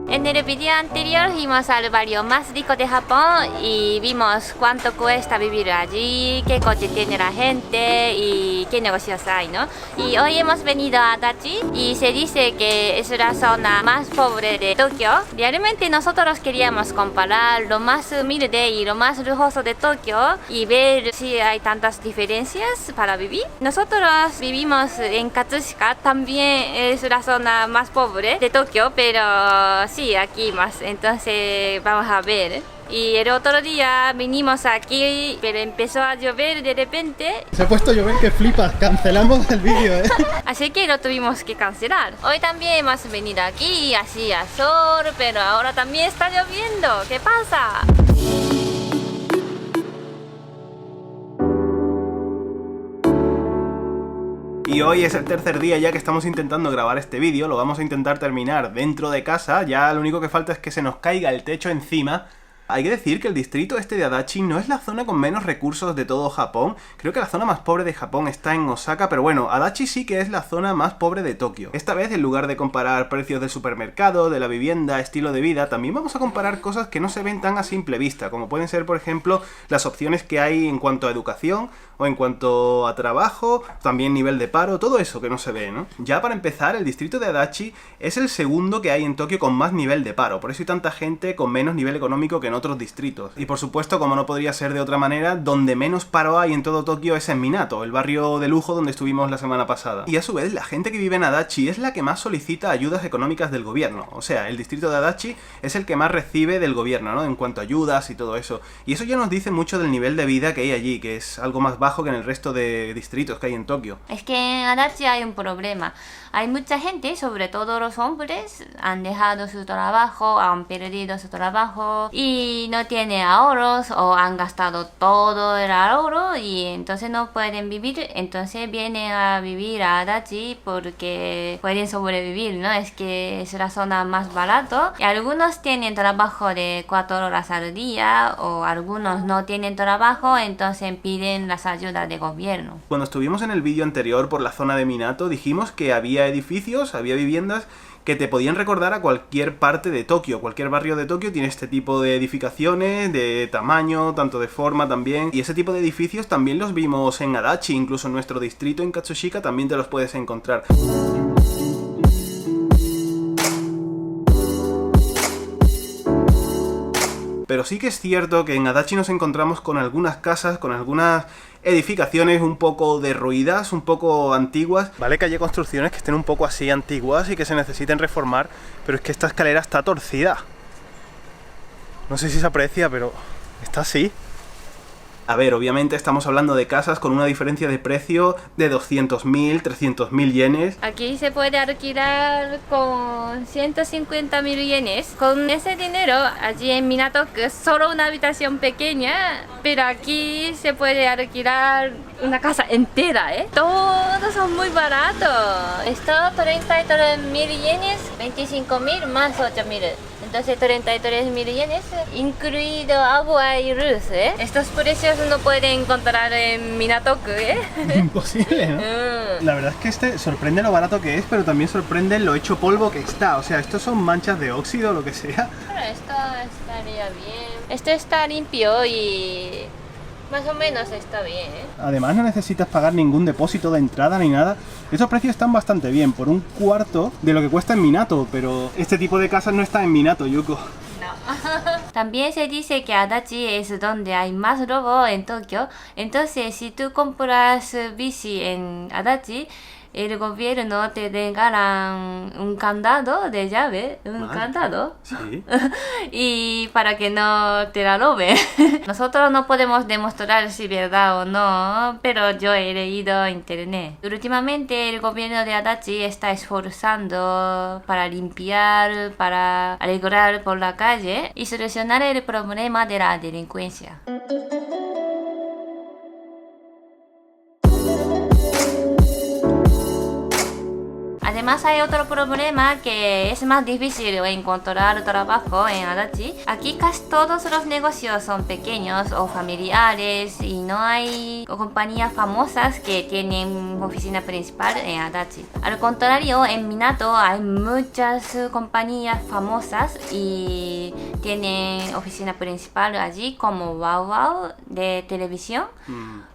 En el video anterior fuimos al barrio más rico de Japón y vimos cuánto cuesta vivir allí, qué coche tiene la gente y qué negocios hay, ¿no? Y hoy hemos venido a Adachi y se dice que es la zona más pobre de Tokio. Realmente nosotros queríamos comparar lo más humilde y lo más lujoso de Tokio y ver si hay tantas diferencias para vivir. Nosotros vivimos en Katsushika, también es la zona más pobre de Tokio, pero sí, aquí más, entonces vamos a ver. Y el otro día vinimos aquí, pero empezó a llover de repente. Se ha puesto a llover que flipas, cancelamos el vídeo, ¿eh? Así que lo tuvimos que cancelar. Hoy también hemos venido aquí, hacía sol, pero ahora también está lloviendo. ¿Qué pasa? Y hoy es el tercer día ya que estamos intentando grabar este vídeo, lo vamos a intentar terminar dentro de casa, ya lo único que falta es que se nos caiga el techo encima. Hay que decir que el distrito este de Adachi no es la zona con menos recursos de todo Japón. Creo que la zona más pobre de Japón está en Osaka, pero bueno, Adachi sí que es la zona más pobre de Tokio. Esta vez, en lugar de comparar precios del supermercado, de la vivienda, estilo de vida, también vamos a comparar cosas que no se ven tan a simple vista, como pueden ser, por ejemplo, las opciones que hay en cuanto a educación o en cuanto a trabajo, también nivel de paro, todo eso que no se ve, ¿no? Ya para empezar, el distrito de Adachi es el segundo que hay en Tokio con más nivel de paro, por eso hay tanta gente con menos nivel económico que en otros distritos. Y por supuesto, como no podría ser de otra manera, donde menos paro hay en todo Tokio es en Minato, el barrio de lujo donde estuvimos la semana pasada. Y a su vez, la gente que vive en Adachi es la que más solicita ayudas económicas del gobierno. O sea, el distrito de Adachi es el que más recibe del gobierno, ¿no? En cuanto a ayudas y todo eso. Y eso ya nos dice mucho del nivel de vida que hay allí, que es algo más bajo que en el resto de distritos que hay en Tokio. Es que en Adachi hay un problema. Hay mucha gente, sobre todo los hombres, han dejado su trabajo, han perdido su trabajo y no tienen ahorros o han gastado todo el ahorro y entonces no pueden vivir. Entonces vienen a vivir a Adachi porque pueden sobrevivir, ¿no? Es que es la zona más barata. Y algunos tienen trabajo de 4 horas al día o algunos no tienen trabajo, entonces piden las ayudas del gobierno. Cuando estuvimos en el vídeo anterior por la zona de Minato dijimos que había edificios, había viviendas que te podían recordar a cualquier parte de Tokio. Cualquier barrio de Tokio tiene este tipo de edificaciones, de tamaño, tanto de forma también. Y ese tipo de edificios también los vimos en Adachi, incluso en nuestro distrito en Katsushika también te los puedes encontrar. Pero sí que es cierto que en Adachi nos encontramos con algunas casas, con algunas edificaciones un poco derruidas, un poco antiguas. Vale que haya construcciones que estén un poco así antiguas y que se necesiten reformar, pero es que esta escalera está torcida. No sé si se aprecia, pero está así. A ver, obviamente estamos hablando de casas con una diferencia de precio de 200.000, 300.000 yenes. Aquí se puede alquilar con 150.000 yenes. Con ese dinero, allí en Minato, que es solo una habitación pequeña, pero aquí se puede alquilar una casa entera, ¿eh? Todos son muy baratos. Esto 33.000 yenes, 25.000 más 8.000. Entonces 33.000 yenes, incluido agua y luz, ¿eh? Estos precios no pueden encontrar en Minato-ku, ¿eh? Imposible, ¿no? La verdad es que este sorprende lo barato que es, pero también sorprende lo hecho polvo que está. O sea, estos son manchas de óxido o lo que sea. Pero esto estaría bien. Esto está limpio y más o menos está bien, ¿eh? Además no necesitas pagar ningún depósito de entrada ni nada. Estos precios están bastante bien, por un cuarto de lo que cuesta en Minato, pero este tipo de casas no está en Minato, Yuko. No. También se dice que Adachi es donde hay más robo en Tokio. Entonces, si tú compras bici en Adachi, el gobierno te regalan un candado de llave, candado, sí. y para que no te la roben. Nosotros no podemos demostrar si es verdad o no, pero yo he leído en internet. Últimamente el gobierno de Adachi está esforzando para limpiar, para arreglar por la calle y solucionar el problema de la delincuencia. Además hay otro problema que es más difícil encontrar trabajo en Adachi. Aquí casi todos los negocios son pequeños o familiares y no hay compañías famosas que tienen oficina principal en Adachi. Al contrario, en Minato hay muchas compañías famosas y tienen oficina principal allí, como Wow Wow de televisión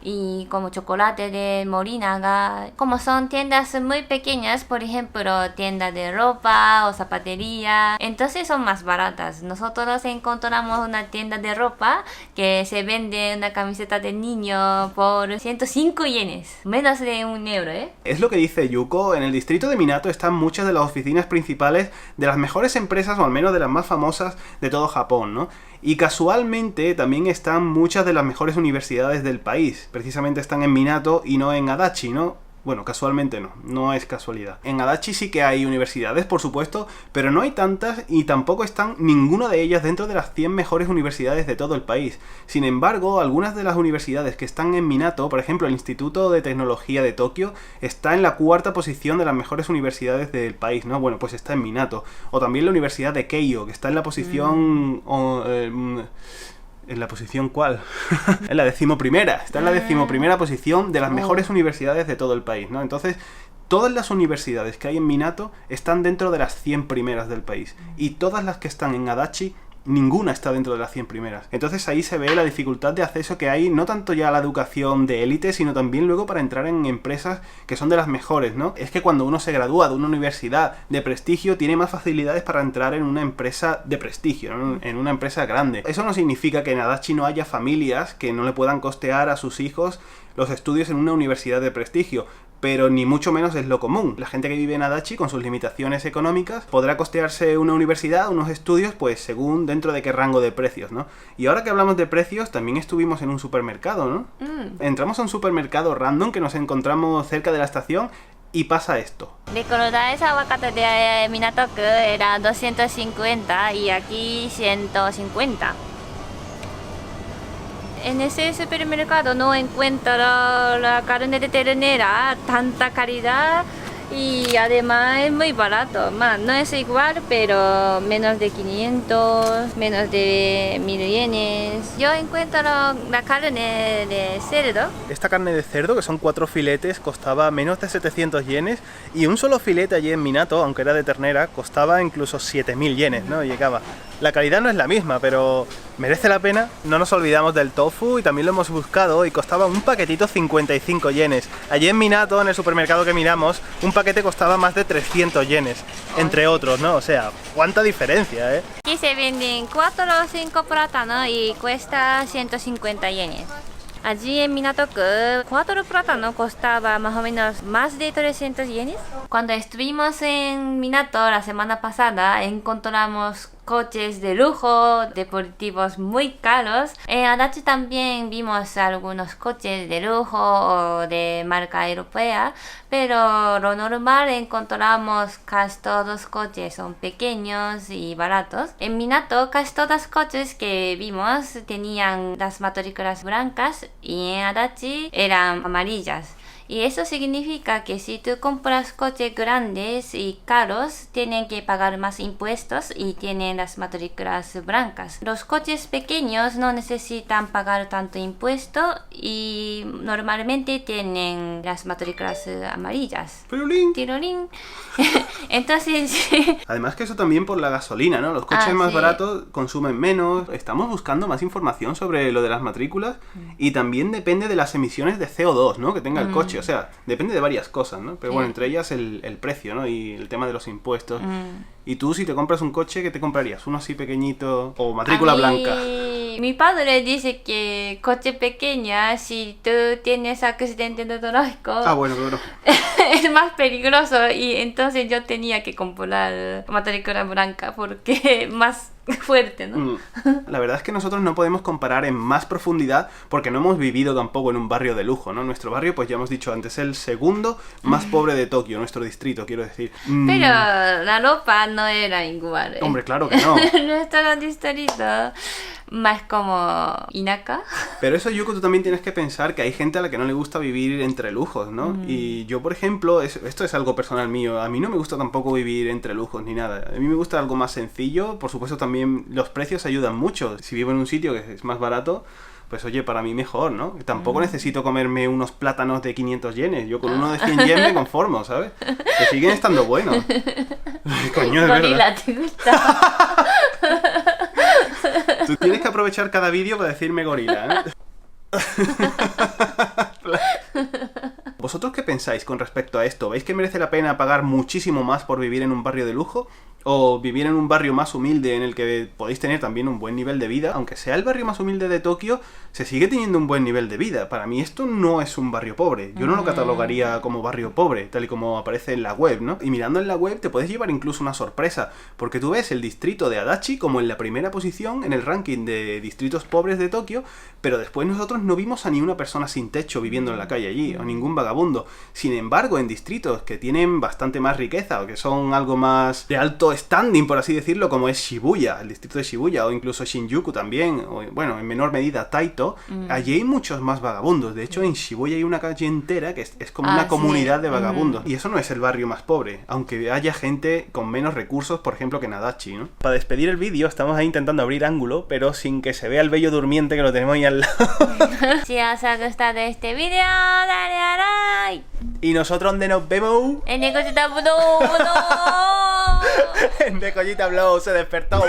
y como Chocolate de Morinaga. Como son tiendas muy pequeñas, por ejemplo tienda de ropa o zapatería, entonces son más baratas. Nosotros encontramos una tienda de ropa que se vende una camiseta de niño por 105 yenes, menos de €1, ¿eh? Es lo que dice Yuko, en el distrito de Minato están muchas de las oficinas principales de las mejores empresas, o al menos de las más famosas de todo Japón, ¿no? Y casualmente también están muchas de las mejores universidades del país. Precisamente están en Minato y no en Adachi, ¿no? Bueno, casualmente no es casualidad. En Adachi sí que hay universidades, por supuesto, pero no hay tantas y tampoco están ninguna de ellas dentro de las 100 mejores universidades de todo el país. Sin embargo, algunas de las universidades que están en Minato, por ejemplo, el Instituto de Tecnología de Tokio, está en la 4ª posición de las mejores universidades del país, ¿no? Bueno, pues está en Minato. O también la Universidad de Keio, que está en la posición... ¿En la posición cuál? En la 11ª. Está en la 11ª posición de las mejores universidades de todo el país, ¿no? Entonces, todas las universidades que hay en Minato están dentro de las 100 primeras del país. Y todas las que están en Adachi, ninguna está dentro de las 100 primeras. Entonces ahí se ve la dificultad de acceso que hay, no tanto ya a la educación de élite, sino también luego para entrar en empresas que son de las mejores, ¿no? Es que cuando uno se gradúa de una universidad de prestigio, tiene más facilidades para entrar en una empresa de prestigio, ¿no? En una empresa grande. Eso no significa que en Adachi no haya familias que no le puedan costear a sus hijos los estudios en una universidad de prestigio, pero ni mucho menos es lo común. La gente que vive en Adachi, con sus limitaciones económicas, podrá costearse una universidad, unos estudios, pues según dentro de qué rango de precios, ¿no? Y ahora que hablamos de precios, también estuvimos en un supermercado, ¿no? Entramos a un supermercado random que nos encontramos cerca de la estación y pasa esto. ¿Recordáis aguacate de Minato-ku? Era 250 y aquí 150. En ese supermercado no encuentro la carne de ternera, tanta calidad y además es muy barato. No es igual, pero menos de 500, menos de 1000 yenes. Yo encuentro la carne de cerdo. Esta carne de cerdo, que son 4 filetes, costaba menos de 700 yenes y un solo filete allí en Minato, aunque era de ternera, costaba incluso 7000 yenes, ¿no? Llegaba. La calidad no es la misma, pero merece la pena. No nos olvidamos del tofu y también lo hemos buscado y costaba un paquetito 55 yenes. Allí en Minato, en el supermercado que miramos, un paquete costaba más de 300 yenes, entre otros, ¿no? O sea, cuánta diferencia, ¿eh? Aquí se venden 4 o 5 plátanos y cuesta 150 yenes. Allí en Minato-ku, 4 plátanos costaba más o menos más de 300 yenes. Cuando estuvimos en Minato la semana pasada, encontramos coches de lujo, deportivos muy caros. En Adachi también vimos algunos coches de lujo o de marca europea, pero lo normal encontramos casi todos los coches son pequeños y baratos. En Minato casi todos los coches que vimos tenían las matrículas blancas y en Adachi eran amarillas. Y eso significa que si tú compras coches grandes y caros, tienen que pagar más impuestos y tienen las matrículas blancas. Los coches pequeños no necesitan pagar tanto impuesto y normalmente tienen las matrículas amarillas. ¡Pirulín! Tirolín. Entonces... Además que eso también por la gasolina, ¿no? Los coches más sí. baratos consumen menos. Estamos buscando más información sobre lo de las matrículas y también depende de las emisiones de CO2, ¿no? Que tenga el coche. O sea, depende de varias cosas, ¿no? Pero bueno, entre ellas el precio, ¿no? Y el tema de los impuestos. Y tú, si te compras un coche, ¿qué te comprarías? ¿Uno así pequeñito o matrícula blanca? Mi padre dice que coche pequeña, si tú tienes accidente de tráfico, Bueno, claro. es más peligroso y entonces yo tenía que comprar matrícula blanca porque más fuerte, ¿no? La verdad es que nosotros no podemos comparar en más profundidad porque no hemos vivido tampoco en un barrio de lujo, ¿no? Nuestro barrio, pues ya hemos dicho antes, es el segundo más pobre de Tokio, nuestro distrito, quiero decir. Pero la ropa no eran iguales. Hombre, claro que no. Nuestro distrito más como Inaka. Pero eso, Yuko, tú también tienes que pensar que hay gente a la que no le gusta vivir entre lujos, ¿no? Y yo, por ejemplo, esto es algo personal mío, a mí no me gusta tampoco vivir entre lujos ni nada. A mí me gusta algo más sencillo, por supuesto también los precios ayudan mucho. Si vivo en un sitio que es más barato, pues oye, para mí mejor, ¿no? Tampoco necesito comerme unos plátanos de 500 yenes. Yo con uno de 100 yen me conformo, ¿sabes? Que siguen estando buenos. Coño, de Gorila, verdad. ¿te gusta? Tú tienes que aprovechar cada vídeo para decirme gorila, ¿eh? ¿Vosotros qué pensáis con respecto a esto? ¿Veis que merece la pena pagar muchísimo más por vivir en un barrio de lujo? ¿O vivir en un barrio más humilde en el que podéis tener también un buen nivel de vida? Aunque sea el barrio más humilde de Tokio, se sigue teniendo un buen nivel de vida. Para mí esto no es un barrio pobre. Yo no lo catalogaría como barrio pobre, tal y como aparece en la web, ¿no? Y mirando en la web te puedes llevar incluso una sorpresa, porque tú ves el distrito de Adachi como en la primera posición en el ranking de distritos pobres de Tokio, pero después nosotros no vimos a ni una persona sin techo viviendo en la calle allí, o ningún vagabundo. Sin embargo, en distritos que tienen bastante más riqueza, o que son algo más de alto standing, por así decirlo, como es Shibuya, el distrito de Shibuya, o incluso Shinjuku también, o bueno, en menor medida Taito, allí hay muchos más vagabundos. De hecho, en Shibuya hay una calle entera que es como una comunidad de vagabundos. Y eso no es el barrio más pobre, aunque haya gente con menos recursos, por ejemplo, que en Adachi, ¿no? Para despedir el vídeo, estamos ahí intentando abrir ángulo, pero sin que se vea el bello durmiente que lo tenemos ahí al lado. Si os ha gustado este vídeo, dale a like. ¿Y nosotros dónde nos vemos? En el cosita blue. En De Collita Blow se despertó.